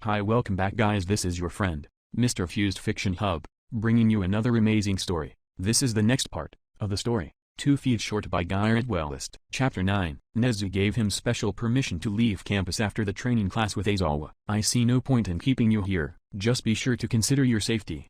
Hi, welcome back guys, this is your friend, Mr. Fused Fiction Hub, bringing you another amazing story. This is the next part of the story, 2 Feet Short by Garrett Wellist. Chapter 9. Nezu gave him special permission to leave campus after the training class with Aizawa. I see no point in keeping you here, just be sure to consider your safety,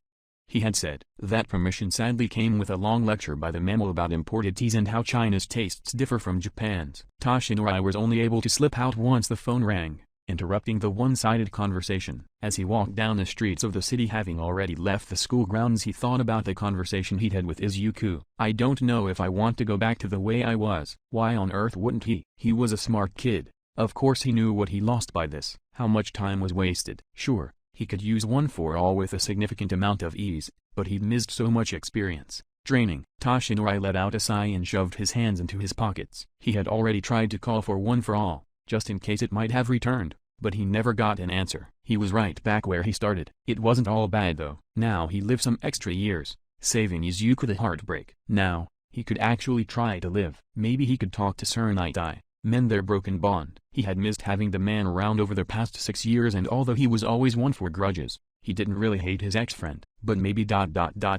he had said. That permission sadly came with a long lecture by the mammal about imported teas and how China's tastes differ from Japan's. Toshinori was only able to slip out once the phone rang, interrupting the one-sided conversation. As he walked down the streets of the city, having already left the school grounds, he thought about the conversation he'd had with Izuku. I don't know if I want to go back to the way I was. Why on earth wouldn't he? He was a smart kid. Of course he knew what he lost by this, how much time was wasted. Sure, he could use one for all with a significant amount of ease, but he'd missed so much experience. Draining. Toshinori let out a sigh and shoved his hands into his pockets. He had already tried to call for one for all, just in case it might have returned, but he never got an answer. He was right back where he started. It wasn't all bad though. Now he lived some extra years, saving Izuku the heartbreak. Now, he could actually try to live. Maybe he could talk to Tsuneitai, mend their broken bond. He had missed having the man around over the past 6 years, and although he was always one for grudges, he didn't really hate his ex-friend. But maybe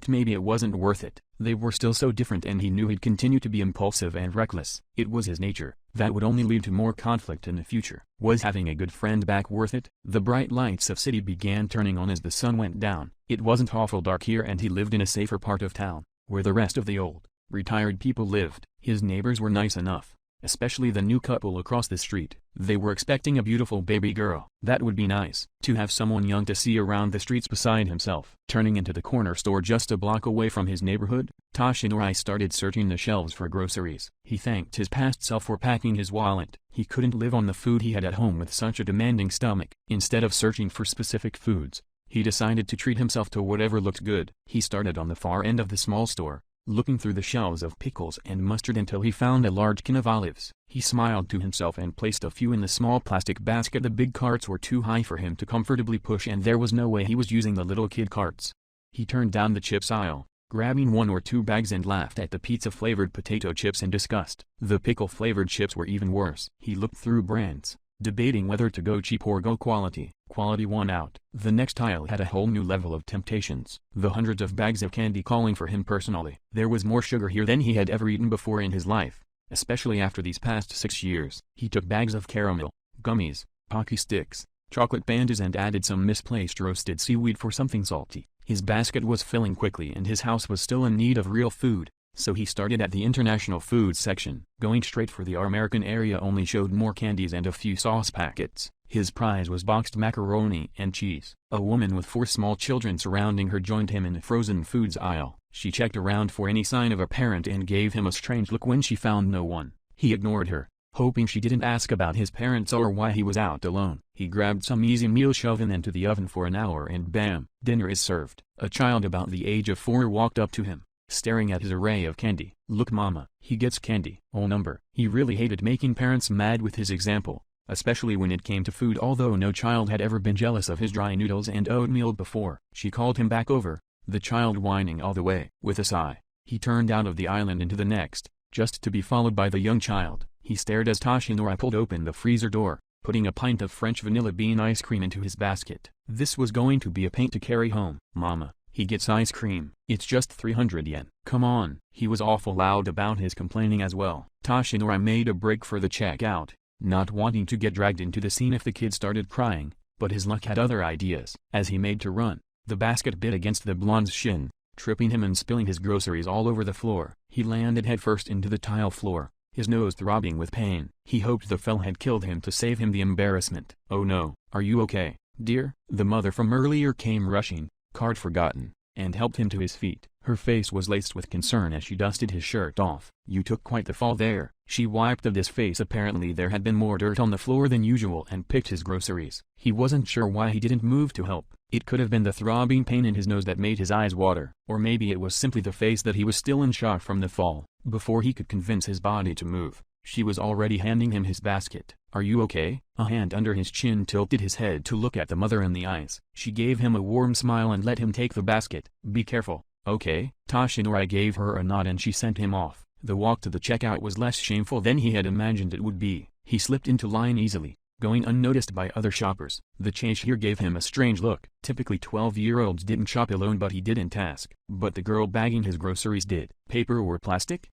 maybe it wasn't worth it. They were still so different, and he knew he'd continue to be impulsive and reckless. It was his nature. That would only lead to more conflict in the future. Was having a good friend back worth it? The bright lights of city began turning on as the sun went down. It wasn't awful dark here, and he lived in a safer part of town, where the rest of the old, retired people lived. His neighbors were nice enough, especially the new couple across the street. They were expecting a beautiful baby girl. That would be nice, to have someone young to see around the streets beside himself. Turning into the corner store just a block away from his neighborhood, Toshinori started searching the shelves for groceries. He thanked his past self for packing his wallet. He couldn't live on the food he had at home with such a demanding stomach. Instead of searching for specific foods, he decided to treat himself to whatever looked good. He started on the far end of the small store, looking through the shelves of pickles and mustard until he found a large can of olives. He smiled to himself and placed a few in the small plastic basket. The big carts were too high for him to comfortably push, and there was no way he was using the little kid carts. He turned down the chips aisle, grabbing 1 or 2 bags, and laughed at the pizza-flavored potato chips in disgust. The pickle-flavored chips were even worse. He looked through brands, debating whether to go cheap or go quality. Quality won out. The next aisle had a whole new level of temptations. The hundreds of bags of candy calling for him personally. There was more sugar here than he had ever eaten before in his life, especially after these past 6 years. He took bags of caramel, gummies, Pocky sticks, chocolate bandas, and added some misplaced roasted seaweed for something salty. His basket was filling quickly, and his house was still in need of real food, so he started at the international food section. Going straight for the American area only showed more candies and a few sauce packets. His prize was boxed macaroni and cheese. A woman with 4 small children surrounding her joined him in the frozen foods aisle. She checked around for any sign of a parent and gave him a strange look when she found no one. He ignored her, hoping she didn't ask about his parents or why he was out alone. He grabbed some easy meal, shoved it into the oven for an hour, and bam, dinner is served. A child about the age of 4 walked up to him, staring at his array of candy. Look mama, he gets candy. Oh number. He really hated making parents mad with his example, especially when it came to food, although no child had ever been jealous of his dry noodles and oatmeal before. She called him back over, the child whining all the way. With a sigh, he turned out of the island into the next, just to be followed by the young child. He stared as Toshinori pulled open the freezer door, putting a pint of French vanilla bean ice cream into his basket. This was going to be a pain to carry home. Mama, he gets ice cream. It's just 300 yen. Come on. He was awful loud about his complaining as well. Toshinori made a break for the checkout, not wanting to get dragged into the scene if the kid started crying, but his luck had other ideas. As he made to run, the basket bit against the blonde's shin, tripping him and spilling his groceries all over the floor. He landed headfirst into the tile floor, his nose throbbing with pain. He hoped the fell had killed him to save him the embarrassment. Oh no. Are you okay, dear? The mother from earlier came rushing, card forgotten, and helped him to his feet. Her face was laced with concern as she dusted his shirt off. You took quite the fall there. She wiped his face. Apparently there had been more dirt on the floor than usual, and picked his groceries. He wasn't sure why he didn't move to help. It could have been the throbbing pain in his nose that made his eyes water, or maybe it was simply the face that he was still in shock from the fall. Before he could convince his body to move, she was already handing him his basket. Are you okay? A hand under his chin tilted his head to look at the mother in the eyes. She gave him a warm smile and let him take the basket. Be careful, okay? Toshinori gave her a nod and she sent him off. The walk to the checkout was less shameful than he had imagined it would be. He slipped into line easily, going unnoticed by other shoppers. The cashier gave him a strange look. Typically 12-year-olds didn't shop alone, but he didn't ask. But the girl bagging his groceries did. Paper or plastic?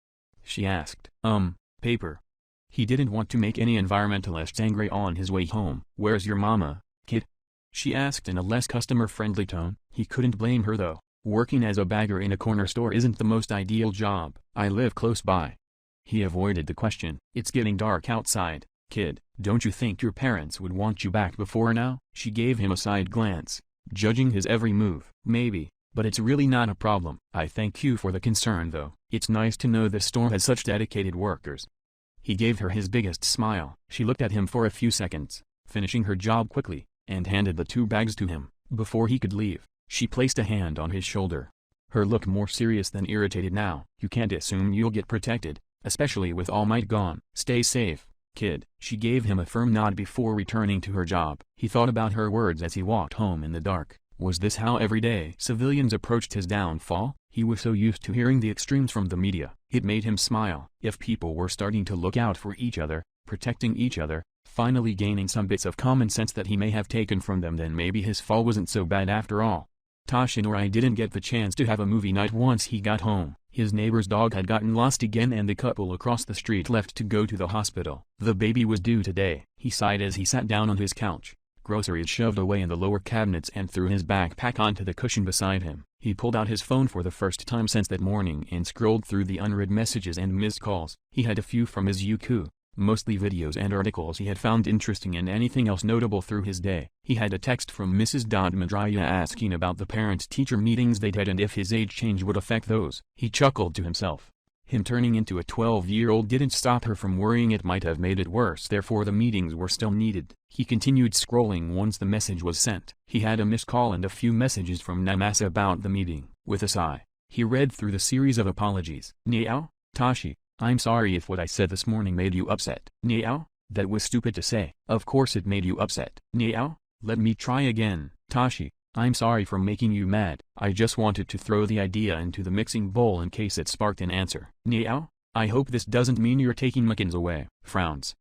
She asked. Paper. He didn't want to make any environmentalists angry on his way home. Where's your mama, kid? She asked in a less customer-friendly tone. He couldn't blame her though. Working as a bagger in a corner store isn't the most ideal job. I live close by. He avoided the question. It's getting dark outside, kid. Don't you think your parents would want you back before now? She gave him a side glance, judging his every move. Maybe, but it's really not a problem. I thank you for the concern though. It's nice to know the store has such dedicated workers. He gave her his biggest smile. She looked at him for a few seconds, finishing her job quickly, and handed the 2 bags to him. Before he could leave, she placed a hand on his shoulder. Her look more serious than irritated now. You can't assume you'll get protected, especially with All Might gone. Stay safe, kid. She gave him a firm nod before returning to her job. He thought about her words as he walked home in the dark. Was this how everyday civilians approached his downfall? He was so used to hearing the extremes from the media. It made him smile. If people were starting to look out for each other, protecting each other, finally gaining some bits of common sense that he may have taken from them, then maybe his fall wasn't so bad after all. Toshinori didn't get the chance to have a movie night once he got home. His neighbor's dog had gotten lost again and the couple across the street left to go to the hospital. The baby was due today. He sighed as he sat down on his couch, groceries shoved away in the lower cabinets, and threw his backpack onto the cushion beside him. He pulled out his phone for the first time since that morning and scrolled through the unread messages and missed calls. He had a few from his Yuku, mostly videos and articles he had found interesting and anything else notable through his day. He had a text from Mrs. Madraya asking about the parent-teacher meetings they'd had and if his age change would affect those. He chuckled to himself. Him turning into a 12-year-old didn't stop her from worrying it might have made it worse, therefore the meetings were still needed. He continued scrolling once the message was sent. He had a missed call and a few messages from Namasa about the meeting. With a sigh, he read through the series of apologies. Niao, Tashi, I'm sorry if what I said this morning made you upset. Niao, that was stupid to say. Of course it made you upset. Niao, let me try again. Tashi, I'm sorry for making you mad. I just wanted to throw the idea into the mixing bowl in case it sparked an answer. Niao, I hope this doesn't mean you're taking Mikins away. Frowns.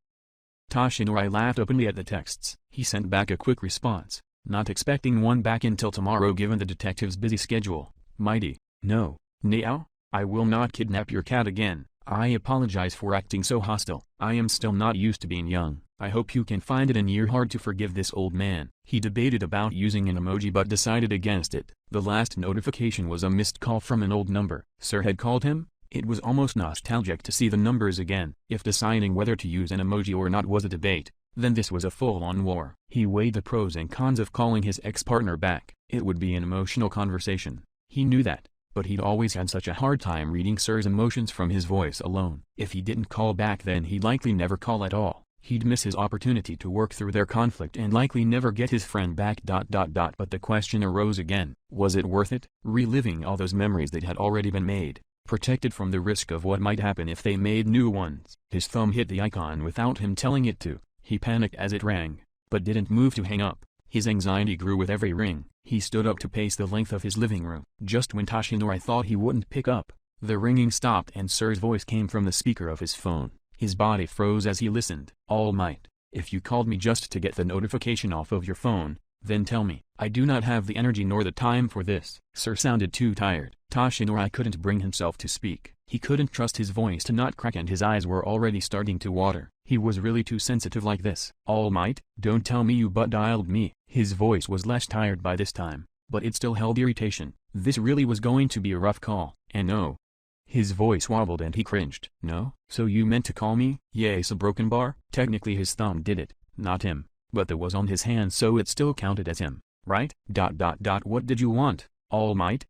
Toshinori laughed openly at the texts. He sent back a quick response, not expecting one back until tomorrow given the detective's busy schedule. Mighty, no, Niao, I will not kidnap your cat again. I apologize for acting so hostile. I am still not used to being young. I hope you can find it in your heart to forgive this old man. He debated about using an emoji but decided against it. The last notification was a missed call from an old number. Sir had called him? It was almost nostalgic to see the numbers again. If deciding whether to use an emoji or not was a debate, then this was a full-on war. He weighed the pros and cons of calling his ex-partner back. It would be an emotional conversation. He knew that, but he'd always had such a hard time reading Sir's emotions from his voice alone. If he didn't call back, then he'd likely never call at all. He'd miss his opportunity to work through their conflict and likely never get his friend back. But the question arose again. Was it worth it? Reliving all those memories that had already been made, protected from the risk of what might happen if they made new ones. His thumb hit the icon without him telling it to. He panicked as it rang, but didn't move to hang up. His anxiety grew with every ring. He stood up to pace the length of his living room. Just when Toshinori thought he wouldn't pick up, the ringing stopped and Sir's voice came from the speaker of his phone. His body froze as he listened. All Might, if you called me just to get the notification off of your phone, then tell me. I do not have the energy nor the time for this. Sir sounded too tired. Toshinori couldn't bring himself to speak. He couldn't trust his voice to not crack and his eyes were already starting to water. He was really too sensitive like this. All Might, don't tell me you but dialed me. His voice was less tired by this time, but it still held irritation. This really was going to be a rough call. And no. His voice wobbled and he cringed. No? So you meant to call me? Yes, a broken bar? Technically his thumb did it, not him, but that was on his hand so it still counted as him, right? What did you want, All Might?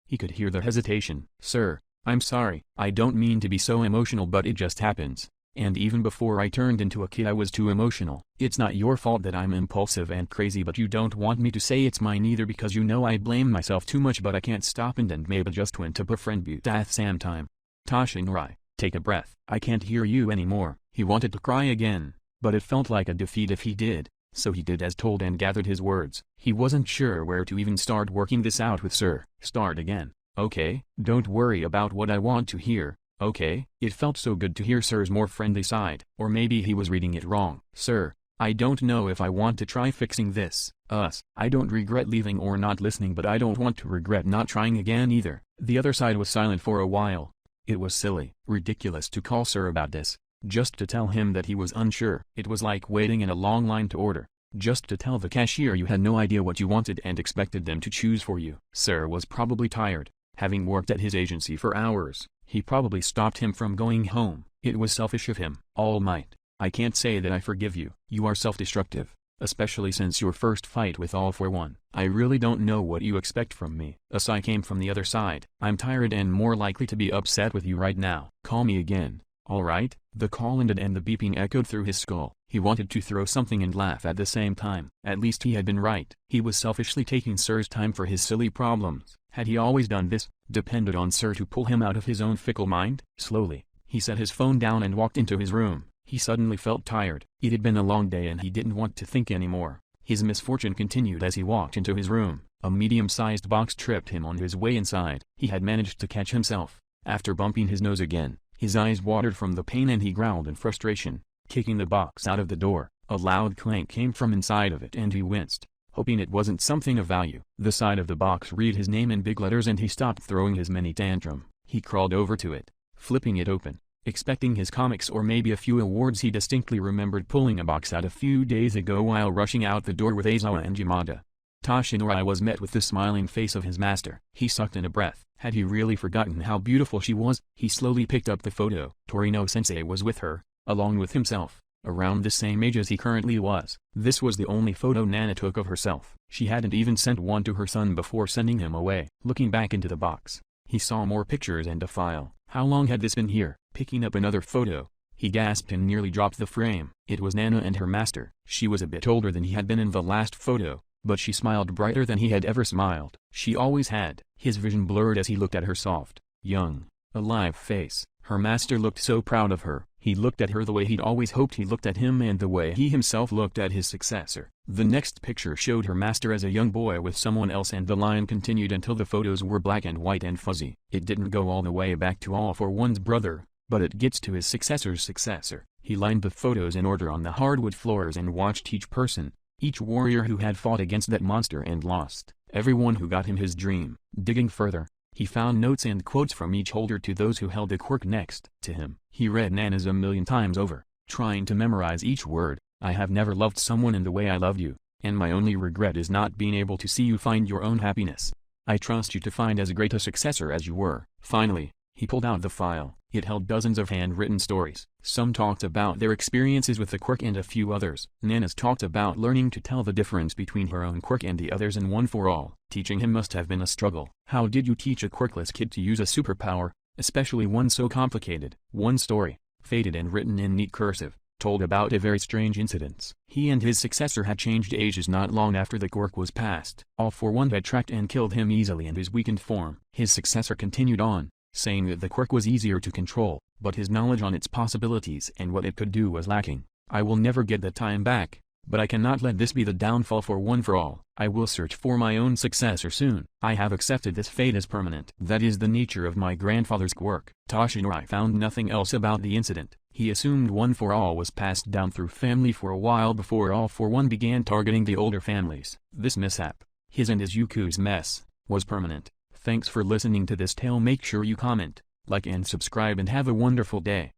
He could hear the hesitation. Sir, I'm sorry. I don't mean to be so emotional but it just happens. And even before I turned into a kid I was too emotional. It's not your fault that I'm impulsive and crazy but you don't want me to say it's mine either because you know I blame myself too much but I can't stop and maybe just went up a friend but at same time. Toshinori, take a breath. I can't hear you anymore. He wanted to cry again, but it felt like a defeat if he did, so he did as told and gathered his words. He wasn't sure where to even start working this out with Sir. Start again. Okay, don't worry about what I want to hear. Okay, it felt so good to hear Sir's more friendly side. Or maybe he was reading it wrong. Sir, I don't know if I want to try fixing this. I don't regret leaving or not listening, but I don't want to regret not trying again either. The other side was silent for a while. It was silly, ridiculous to call sir about this, just to tell him that he was unsure. It was like waiting in a long line to order, just to tell the cashier you had no idea what you wanted and expected them to choose for you. Sir was probably tired, having worked at his agency for hours. He probably stopped him from going home. It was selfish of him. All Might, I can't say that I forgive you. You are self-destructive, especially since your first fight with All For One. I really don't know what you expect from me. A sigh came from the other side. I'm tired and more likely to be upset with you right now. Call me again, alright? The call ended and the beeping echoed through his skull. He wanted to throw something and laugh at the same time. At least he had been right. He was selfishly taking Sir's time for his silly problems. Had he always done this, depended on Sir to pull him out of his own fickle mind? Slowly, he set his phone down and walked into his room. He suddenly felt tired. It had been a long day and he didn't want to think anymore. His misfortune continued as he walked into his room. A medium-sized box tripped him on his way inside. He had managed to catch himself. After bumping his nose again, his eyes watered from the pain and he growled in frustration, kicking the box out of the door. A loud clank came from inside of it and he winced, hoping it wasn't something of value. The side of the box read his name in big letters and he stopped throwing his mini tantrum. He crawled over to it, flipping it open, expecting his comics or maybe a few awards. He distinctly remembered pulling a box out a few days ago while rushing out the door with Aizawa and Yamada. Toshinori was met with the smiling face of his master. He sucked in a breath. Had he really forgotten how beautiful she was? He slowly picked up the photo. Torino-sensei was with her, along with himself, around the same age as he currently was. This was the only photo Nana took of herself. She hadn't even sent one to her son before sending him away. Looking back into the box, he saw more pictures and a file. How long had this been here? Picking up another photo, he gasped and nearly dropped the frame. It was Nana and her master. She was a bit older than he had been in the last photo, but she smiled brighter than he had ever smiled. She always had. His vision blurred as he looked at her soft, young, alive face. Her master looked so proud of her. He looked at her the way he'd always hoped he looked at him and the way he himself looked at his successor. The next picture showed her master as a young boy with someone else and the line continued until the photos were black and white and fuzzy. It didn't go all the way back to All For One's brother, but it gets to his successor's successor. He lined the photos in order on the hardwood floors and watched each person, each warrior who had fought against that monster and lost, everyone who got him his dream. Digging further, he found notes and quotes from each holder to those who held the quirk next to him. He read Nana's a million times over, trying to memorize each word. I have never loved someone in the way I loved you, and my only regret is not being able to see you find your own happiness. I trust you to find as great a successor as you were. Finally, he pulled out the file. It held dozens of handwritten stories. Some talked about their experiences with the quirk and a few others. Nana's talked about learning to tell the difference between her own quirk and the others in One For All. Teaching him must have been a struggle. How did you teach a quirkless kid to use a superpower, especially one so complicated? One story, faded and written in neat cursive, told about a very strange incident. He and his successor had changed ages not long after the quirk was passed. All For One had tracked and killed him easily in his weakened form. His successor continued on, saying that the quirk was easier to control, but his knowledge on its possibilities and what it could do was lacking. I will never get that time back, but I cannot let this be the downfall for One For All. I will search for my own successor soon. I have accepted this fate as permanent. That is the nature of my grandfather's quirk. Toshinori found nothing else about the incident. He assumed One For All was passed down through family for a while before All For One began targeting the older families. This mishap, his and Izuku's mess, was permanent. Thanks for listening to this tale. Make sure you comment, like and subscribe and have a wonderful day.